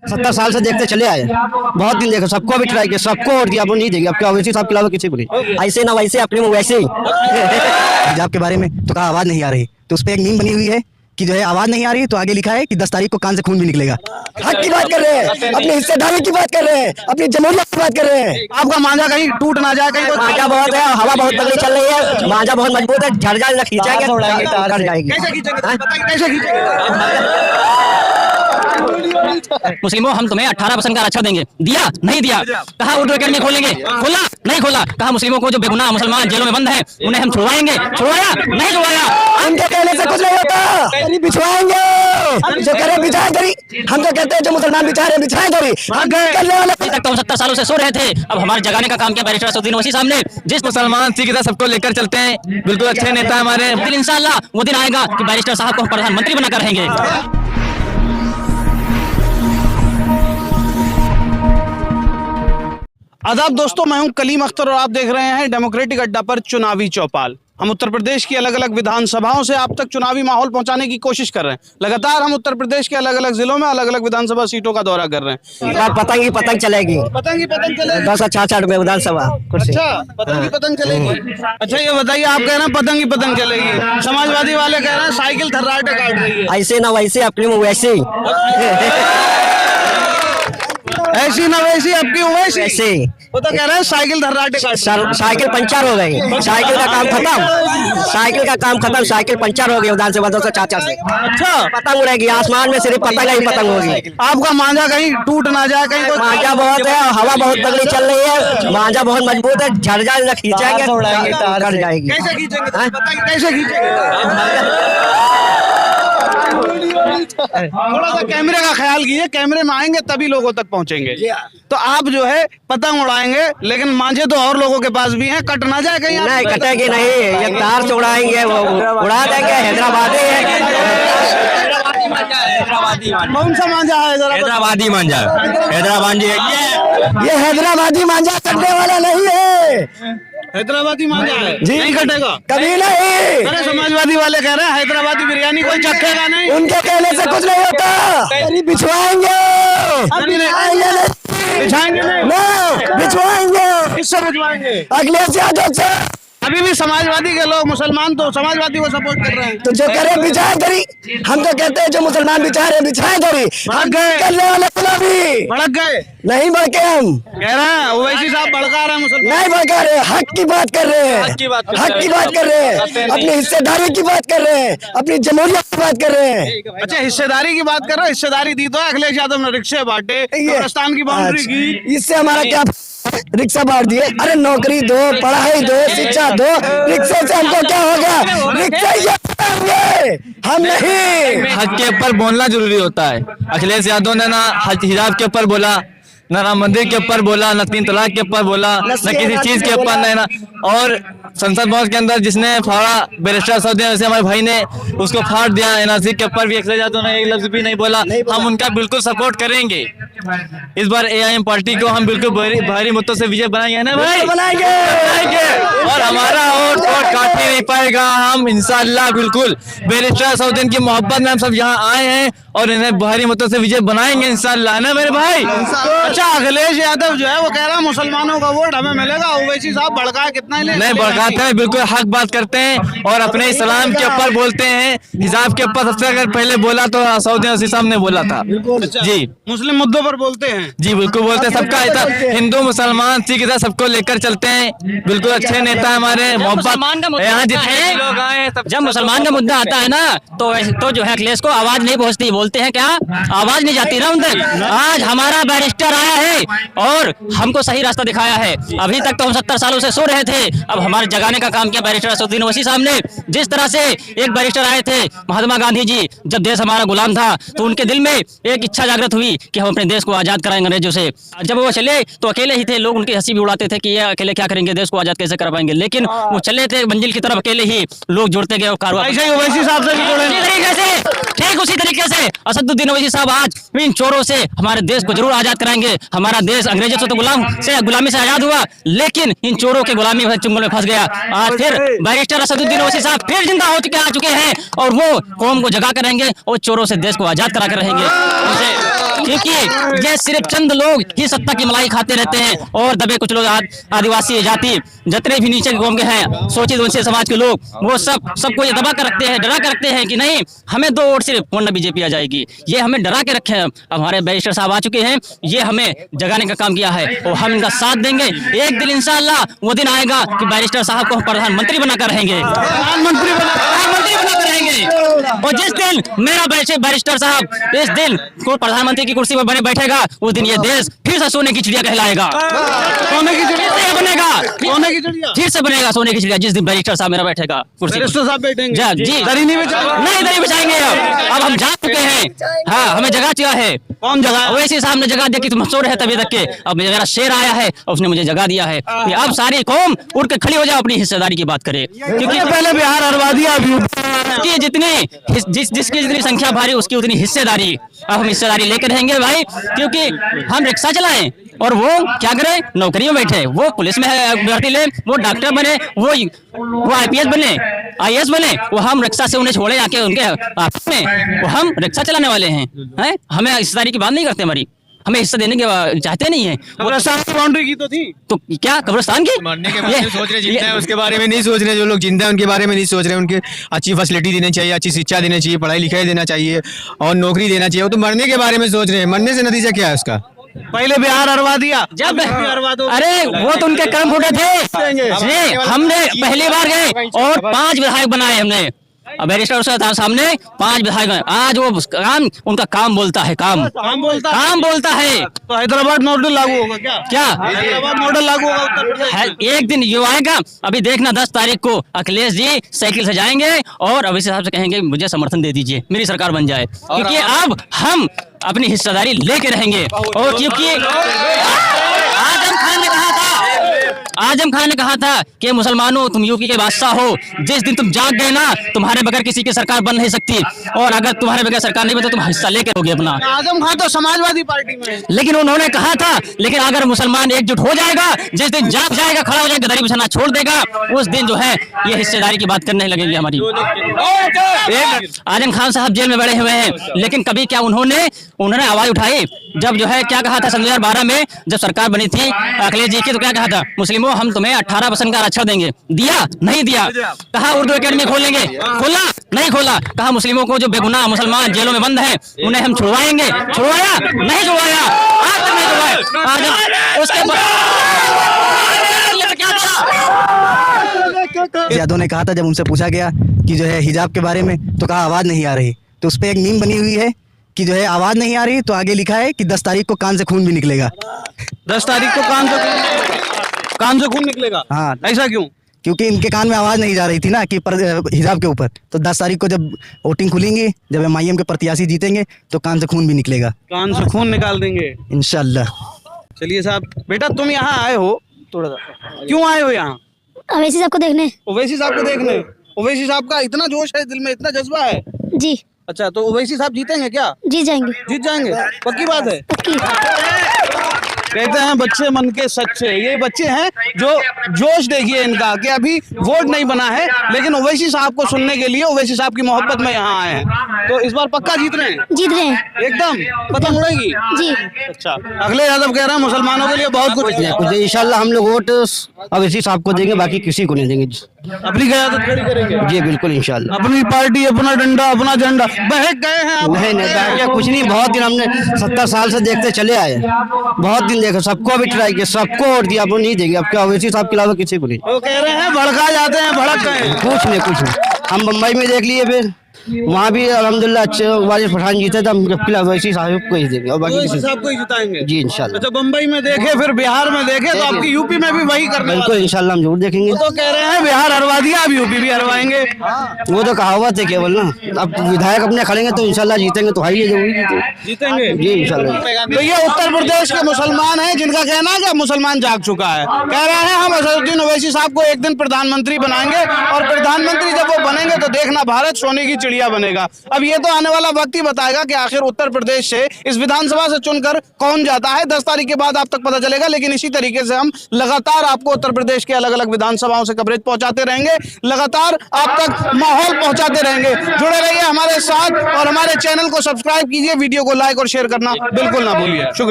70 साल से देखते चले आए, बहुत दिन देखो, सबको भी ट्राई किया, सबको वोट दिया, अब नहीं देंगे, अब क्या ओवैसी साहब के अलावा किसी को नहीं। ऐसे ना वैसे, अपने में वैसे ही। हिजाब के बारे में तो कहा आवाज नहीं आ रही, तो उस पर एक मीम बनी हुई है कि जो है आवाज नहीं आ रही, तो आगे लिखा है कि 10 तारीख को कान से खून भी निकलेगा। हक की बात कर रहे हैं, अपनी हिस्सेदारी की बात कर रहे हैं, अपनी जमहूरियत की बात कर रहे हैं। आपका मांझा कहीं टूट ना जाए, कहीं मांझा बहुत है, हवा बहुत तगड़ी चल रही है, मांझा बहुत मजबूत है, झड़ जाए ना खींचेंगे कट जाएगी। कैसे खींचेंगे? मुस्लिमों हम तुम्हें 18% का आरक्षण देंगे, दिया नहीं दिया? कहा उर्दू अकेडमी खोलेंगे, खोला नहीं खोला? कहा मुस्लिमों को जो बेगुनाह मुसलमान जेलों में बंद हैं उन्हें हम छुड़वाएंगे, छुड़वाया नहीं छुड़वाया? उनके कहने से कुछ नहीं होता, बिछवाएंगे जो करे बिछाए दरी। हम तो कहते हैं जो मुसलमान बिछा रहे बिछाए दरी। अभी तक तो हम 70 सालों से सो रहे थे, अब हमारे जगाने का काम किया बैरिस्टर असदुद्दीन ओवैसी साहब ने। जिस मुसलमान सिख इधर सबको लेकर चलते हैं, बिल्कुल अच्छे नेता हमारे। इंशाअल्लाह वो दिन आएगा कि बैरिस्टर साहब को हम प्रधानमंत्री बनाकर रहेंगे। आदाब दोस्तों, मैं हूं कलीम अख्तर और आप देख रहे हैं डेमोक्रेटिक अड्डा पर चुनावी चौपाल। हम उत्तर प्रदेश की अलग अलग विधानसभाओं से आप तक चुनावी माहौल पहुंचाने की कोशिश कर रहे हैं। लगातार हम उत्तर प्रदेश के अलग अलग जिलों में अलग अलग विधानसभा सीटों का दौरा कर रहे हैं। पतंग चलेगी, पतंग चलेगी। 1066 में विधानसभा कुर्सी। अच्छा, पतंग चलेगी। अच्छा, ये बताइए, आप कह रहे हैं पतंग चलेगी, समाजवादी वाले कह रहे हैं साइकिल थर्राटे काट रही है। ऐसे ना वैसे, अपने में वैसे ही। ऐसी ना वैसी, आपकी वैसी। ऐसे वो तो कह रहे हैं साइकिल धर्राटे काट। साइकिल पंचर हो गई, साइकिल का काम खत्म, साइकिल का काम खत्म, साइकिल पंचर हो गई विधानसभा 204 से। अच्छा, पतंग उड़ेगी आसमान में, सिर्फ पतंग ही पतंग होगी। आपका मांझा कहीं टूट ना जाए, कहीं मांझा बहुत है, हवा बहुत तगड़ी चल रही है, मांझा बहुत मजबूत है, झड़ जाए ना खींचेंगे कट जाएगी। कैसे खींचेंगे? कैसे खींचेंगे? थोड़ा सा कैमरे का ख्याल कीजिए, कैमरे में आएंगे तभी लोगों तक पहुंचेंगे। तो आप जो है पतंग उड़ाएंगे, लेकिन मांझे तो और लोगों के पास भी हैं, कट ना जाए कहीं? नहीं कटेगी नहीं, ये तार से उड़ाएंगे, वो उड़ा देंगे। हैदराबादी है, कौन सा मांझा है? हैदराबादी मांझा, हैदराबादी है ये हैदराबादी मांझा कटने वाला नहीं है। हैदराबादी मांझा है जी, नहीं कटेगा कभी नहीं। अरे समाजवादी वाले कह रहे हैं हैदराबादी बिरयानी कोई चखेगा नहीं। उनके कहने से कुछ नहीं होता, बिछवाएंगे। बिछाएंगे नहीं ना, बिछवाएंगे। किससे भिजवाएंगे? अखिलेश यादव से। अभी भी समाजवादी के लोग, मुसलमान तो समाजवादी को सपोर्ट कर रहे हैं। तो जो करे बिछाए दरी। हम तो कहते हैं जो मुसलमान बिछा रहे बिछाए दरी। भड़क गए, करने वाले गुलामी भड़क गए। नहीं भड़के, हम कह रहे हैं ओवैसी साहब भड़का रहे हैं मुसलमान। नहीं भड़का रहे, हक की बात कर रहे हैं, हक की बात कर रहे हैं, अपनी हिस्सेदारी की बात कर रहे हैं, अपनी जमहूरियत की बात कर रहे हैं। अच्छा, हिस्सेदारी की बात कर रहे हो? हिस्सेदारी दी तो है, अखिलेश यादव ने रिक्शे बांटे, कब्रिस्तान की बाउंड्री की। इससे हमारा क्या? रिक्शा बांट दिए। अरे नौकरी दो, पढ़ाई दो, शिक्षा दो, रिक्शे से हमको क्या हो गया? रिक्शा हम नहीं। हक के ऊपर बोलना जरूरी होता है। अखिलेश यादव ने ना हिजाब के ऊपर बोला, न राम मंदिर के ऊपर बोला, न 3 तलाक के ऊपर बोला, न किसी चीज के ऊपर नहीं ना। और संसद भवन के अंदर जिसने फाड़ा बैरिस्टर असदुद्दीन ओवैसी हमारे भाई ने, उसको फाड़ दिया। एनआरसी के ऊपर भी अखिलेश यादव ने एक लफ्ज भी नहीं बोला। हम उनका बिल्कुल सपोर्ट करेंगे। इस बार एआईएम पार्टी को हम बिल्कुल भारी मतों से विजय बनाएंगे ना भाई? बनाएंगे। और हमारा वोट काट ही नहीं पाएगा। हम इंशाअल्लाह बिल्कुल बैरिस्टर असदुद्दीन की मोहब्बत में हम सब यहाँ आए हैं और इन्हें भारी मतों से विजय बनाएंगे इंशाअल्लाह, ना मेरे भाई? अच्छा, अखिलेश यादव जो है वो कह रहा है मुसलमानों का वोट हमें मिलेगा। ओवैसी साहब भड़का कितना ही नहीं भड़काते हैं, बिल्कुल हक बात करते हैं और अपने इस्लाम के ऊपर बोलते हैं। हिजाब के ऊपर सबसे अगर पहले बोला तो असदुद्दीन ओवैसी साहब ने बोला था। जी, मुस्लिम मुद्दों पर बोलते हैं। जी बिल्कुल बोलते हैं। सबका हिंदू मुसलमान सिख इधर सबको लेकर चलते हैं, बिल्कुल अच्छे नेता हमारे। मोहब्बत यहाँ जितने लोग आए, जब मुसलमान का मुद्दा आता है ना तो जो है अखिलेश को आवाज नहीं पहुंचती, बोलते हैं क्या आवाज नहीं जाती ना उन तक। आज हमारा बैरिस्टर आया है और हमको सही रास्ता दिखाया है। अभी तक तो हम 70 सालों से सो रहे थे, अब हमारे जगाने का काम किया बैरिस्टर असदुद्दीन ओवैसी साहब ने। जिस तरह से एक बैरिस्टर आए थे महात्मा गांधी जी, जब देश हमारा गुलाम था तो उनके दिल में एक इच्छा जागृत हुई कि हम अपने देश को आजाद कराएंगे अंग्रेजों से। जब वो चले तो अकेले ही थे, लोग उनकी हंसी भी उड़ाते थे कि ये अकेले क्या करेंगे, देश को आजाद कैसे कर पाएंगे। लेकिन वो चले थे मंजिल की तरफ अकेले ही, लोग जुड़ते गए और कारवां। ओवैसी साहब से भी जुड़े ठीक उसी तरीके से असदुद्दीन ओवैसी साहब आज इन चोरों से हमारे देश को जरूर आजाद कराएंगे। हमारा देश अंग्रेजों से तो गुलामी से आजाद हुआ, लेकिन इन चोरों के गुलामी चुंगल में फंस गया। आज फिर बैरिस्टर असदुद्दीन ओवैसी साहब फिर जिंदा आ चुके हैं और वो कौम को जगा कर रहेंगे और चोरों से देश को आजाद करा कर रहेंगे। क्योंकि ये सिर्फ चंद लोग ही सत्ता की मलाई खाते रहते हैं और दबे कुछ लोग आदिवासी जाति जितने भी नीचे कौम के हैं, शोषित वंचित समाज के लोग, वो सबको ये दबा कर रखते हैं, डरा कर रखते हैं कि नहीं हमें 2 वोट सिर्फ वरना बीजेपी आ जाएगी। ये हमें डरा के रखे हैं। अब हमारे बैरिस्टर साहब आ चुके हैं, ये हमें जगाने का काम किया है और हम इनका साथ देंगे। एक दिन इंशाअल्लाह वो दिन आएगा कि बैरिस्टर साहब को हम प्रधानमंत्री बनाकर रहेंगे, प्रधानमंत्री बनाकर रहेंगे। और जिस दिन मेरा बैरिस्टर साहब इस दिन को प्रधानमंत्री की कुर्सी पर बने बैठेगा, उस दिन ये देश फिर से सोने की चिड़िया कहलाएगा। सोने की चिड़िया बनेगा, सोने की चिड़िया फिर से बनेगा सोने की चिड़िया जिस दिन बैरिस्टर साहब मेरा बैठेगा कुर्सी। बैरिस्टर साहब बैठेंगे जी, दरी नहीं बिछाएंगे? नहीं दरी बिछाएंगे। अब हम जा चुके हैं। हाँ, हमें जगह चाहिए है। कौन जगह? ओवैसी साहब ने जगह दी कि तुम सो रहे तभी तक के, अब मेरा शेर आया है और उसने मुझे जगह दिया है कि अब सारी कौम उठ के खड़ी हो जाए, अपनी हिस्सेदारी की बात करे। क्योंकि पहले बिहार हरवा दिया, जिसकी जितनी संख्या भारी उसकी उतनी हिस्सेदारी। अब हम हिस्सेदारी लेकर रहेंगे भाई, क्योंकि हम रिक्शा चलाएं और वो क्या करे, नौकरियों बैठे, वो पुलिस में भर्ती ले, वो डॉक्टर बने, वो आईपीएस बने, आईएएस बने, वो हम रिक्शा से उन्हें छोड़े आके उनके ऑफिस में, वो हम रिक्शा चलाने वाले हैं। हमें हिस्सेदारी की बात नहीं करते, हमारी हमें हिस्सा देने के चाहते नहीं है। कब्रिस्तान की बाउंड्री की तो थी, तो क्या कब्रिस्तान की मरने के बारे में सोच रहे, जिंदा है उसके बारे में नहीं सोच रहे। जो लोग जिंदा है उनके बारे में नहीं सोच रहे। उनके अच्छी फैसिलिटी देनी चाहिए, अच्छी शिक्षा देनी चाहिए, पढ़ाई लिखाई देना चाहिए और नौकरी देना चाहिए। वो तो मरने के बारे में सोच रहे हैं। मरने से नतीजा क्या है उसका? पहले बिहार हरवा दिया, जब अरे वो तो उनके कर्म फूटे थे। हमने पहली बार गए और 5 विधायक बनाए हमने। बैरिस्टर सामने 5 विधायक। आज वो काम, उनका काम बोलता है, काम बोलता है। तो हैदराबाद मॉडल लागू होगा क्या? हैदराबाद मॉडल लागू होगा उत्तर प्रदेश? एक दिन ये आएगा, अभी देखना 10 तारीख को अखिलेश जी साइकिल से जाएंगे और अभी साहब से कहेंगे मुझे समर्थन दे दीजिए, मेरी सरकार बन जाए। क्योंकि अब हम अपनी हिस्सेदारी लेके रहेंगे। और क्योंकि आजम खान ने कहा था कि मुसलमानों तुम यूपी के बादशाह हो, जिस दिन तुम जाग गए ना, तुम्हारे बगैर किसी की सरकार बन नहीं सकती, और अगर तुम्हारे बगैर सरकार नहीं बने तो तुम हिस्सा लेके रहोगे अपना। आजम खान तो समाजवादी पार्टी में है। लेकिन उन्होंने कहा था, लेकिन अगर मुसलमान एकजुट हो जाएगा, जिस दिन जाग जाएगा, खड़ा हो जाएगा, दरी बिछाना छोड़ देगा, उस दिन जो है ये हिस्सेदारी की बात करने लगेंगे हमारी। आजम खान साहब जेल में बैठे हुए हैं, लेकिन कभी क्या उन्होंने आवाज उठाई? जब जो है क्या कहा था 2012 में जब सरकार बनी थी अखिलेश जी की, तो क्या कहा था? मुस्लिमों हम तुम्हें 18% का आरक्षण देंगे। दिया? नहीं दिया। कहा उर्दू एकेडमी खोलेंगे, खोला? नहीं खोला। कहा मुस्लिमों को जो बेगुनाह मुसलमान जेलों में बंद हैं उन्हें हम छुड़वाएंगे, छुड़वाया? नहीं छुड़वाया, आज तक नहीं छुड़वाया। उसके यादव ने कहा था, जब उनसे पूछा गया कि जो है हिजाब के बारे में, तो कहा आवाज नहीं आ रही। तो उस पर एक मीम बनी हुई है कि जो है आवाज नहीं आ रही, तो आगे लिखा है कि 10 तारीख को कान से खून भी निकलेगा। 10 तारीख को कान से खून निकलेगा? हाँ। ऐसा क्यों? क्योंकि इनके कान में आवाज नहीं जा रही थी ना कि हिजाब के ऊपर। तो 10 तारीख को जब वोटिंग खुलेंगी, जब MIM के प्रत्याशी जीतेंगे, तो कान से खून भी निकलेगा, कान से खून निकाल देंगे इंशाल्लाह। चलिए साहब, बेटा तुम यहाँ आए हो, थोड़ा सा क्यों आए हो यहाँ? ओवैसी साहब को देखने। ओवैसी साहब को देखने? ओवैसी साहब का इतना जोश है, दिल में इतना जज्बा है? जी। अच्छा, तो ओवैसी साहब जीतेंगे क्या? जीत जाएंगे। जीत जाएंगे, पक्की बात है? पक्की। कहते हैं बच्चे मन के सच्चे। ये बच्चे हैं जो जोश देखिए इनका कि अभी वोट नहीं बना है, लेकिन ओवैसी साहब को सुनने के लिए, ओवैसी साहब की मोहब्बत में यहाँ आए हैं। तो इस बार पक्का जीत रहे हैं? जीत रहे हैं एकदम पतंग उड़ेगी? जी। अच्छा, अगले यादव कह रहे हैं मुसलमानों के लिए बहुत कुछ है। इंशाल्लाह हम लोग वोट ओवैसी साहब को देंगे, बाकी किसी को नहीं देंगे। अपनी क़यादत खड़ी करेंगे? जी बिल्कुल इंशाल्लाह। अपनी पार्टी, अपना डंडा, अपना झंडा। बहक गए हैं आप? नहीं, कुछ नहीं। बहुत दिन हमने 70 साल से देखते चले आए, बहुत दिन देखे, सबको भी ट्राई किया, सबको वोट दिया, अब नहीं देंगे। अब क्या ओवैसी साहब के अलावा किसी को नहीं। वो कह रहे हैं भड़का जाते हैं, भड़क गए। कुछ नहीं। हम बम्बई में देख लिए, फिर वहाँ भी अल्हम्दुलिल्लाह अच्छे वाजिद पठान जीते थे। हम जब ओवैसी साहब को ही देंगे और बाकी ओवैसी साहब को ही जिताएंगे? जी इंशाल्लाह। अच्छा, बम्बई में देखे, फिर बिहार में देखे, तो आपकी यूपी में भी वही करने? बिल्कुल इंशाल्लाह हम जरूर देखेंगे। तो कह रहे हैं बिहार हरवा दिया, अब यूपी भी हरवाएंगे। वो तो कहावत है केवल ना। अब विधायक अपने खड़ेंगे तो इंशाल्लाह जीतेंगे, तो है जरूरी जीतेंगे जी इंशाल्लाह। तो ये उत्तर प्रदेश के मुसलमान हैं जिनका कहना है कि मुसलमान जाग चुका है। कह रहे हैं हम असदुद्दीन ओवैसी साहब को एक दिन प्रधानमंत्री बनाएंगे, और प्रधानमंत्री जब वो बनेंगे तो देखना भारत सोने की चिड़िया बनेगा। अब ये तो आने वाला वक्त ही बताएगा कि आखिर उत्तर प्रदेश से इस विधानसभा से चुनकर कौन जाता है। 10 तारीख के बाद आप तक पता चलेगा, लेकिन इसी तरीके से हम लगातार आपको उत्तर प्रदेश के अलग अलग विधानसभाओं से कवरेज पहुंचाते रहेंगे, लगातार आप तक माहौल पहुंचाते रहेंगे। जुड़े रहिए हमारे साथ और हमारे चैनल को सब्सक्राइब कीजिए, वीडियो को लाइक और शेयर करना बिल्कुल ना भूलिए। शुक्रिया।